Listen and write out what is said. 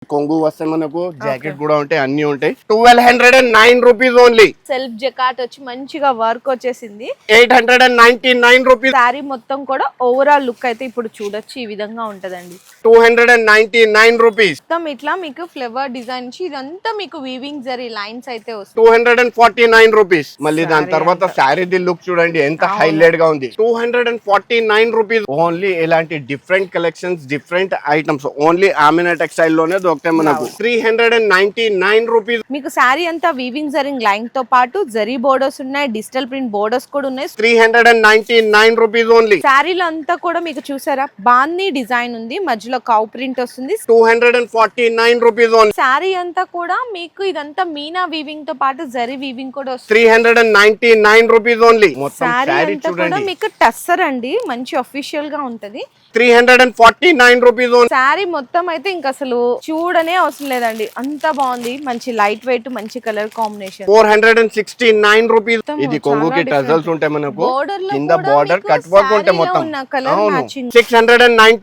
కొంగు వస్తే మనకు జాకెట్ కూడా ఉంటాయి, అన్ని ఉంటాయి. 1209 రూపీస్ ఓన్లీ. సెల్ఫ్ జకాట్ వచ్చి మంచిగా వర్క్ వచ్చేసింది. 899 రూపీస్. శారీ మొత్తం కూడా ఓవరాల్ లుక్ అయితే ఇప్పుడు చూడొచ్చు ఈ విధంగా ఉంటదండి. 299 రూపీస్. మొత్తం ఇట్లా మీకు ఫ్లవర్ డిజైన్ ఇదంతా మీకు వీవింగ్ జరీ లైన్స్ అయితే వస్తుంది. 249 రూపీస్. మళ్ళీ దాని తర్వాత శారీ ది లుక్ చూడండి ఎంత హైలైట్ గా ఉంది. 249 రూపీస్ ఓన్లీ. ఇలాంటి different collections, different items only Amina textile లోనే దొరుకుతాయి మనకు. 399 రూపీస్. మీకు శారీ అంతా వీవింగ్ జరీ లైన్ తో పాటు జరీ బోర్డర్స్ ఉన్నాయి, డిజిటల్ ప్రింట్ బోర్డర్స్ కూడా ఉన్నాయి. 399 రూపీస్ ఓన్లీ. శారీలో అంతా కూడా మీకు చూసారా బాందీ డిజైన్ ఉంది, మధ్యలో కౌ ప్రింట్ వస్తుంది. 249 రూపీస్ ఓన్లీ. శారీ అంతా కూడా మీకు ఇదంతా మీనా వీవింగ్ తో పాటు జరీ వీవింగ్ కూడా వస్తుంది. 399 రూపీస్ ఓన్లీ. మొత్తం శారీ శారీ అంతా కూడా చూడండి మీకు టస్సర్ అండి, మంచి అఫీషియల్ గా ఉంటది. 349 రూపీస్ ఓన్లీ. శారీ మొత్తం అయితే ఇంకా అసలు చూడనే అవసరం లేదండి, అంత బాగుంది. మంచి లైట్ వెయిట్, మంచి కలర్ కాంబినేషన్. 469 రూపీస్. ఇది కొంగుకి టజల్స్ ఉంటాయి మనకు, కింద బార్డర్ కట్ వర్క్ ఉంటాయి మొత్తం. 690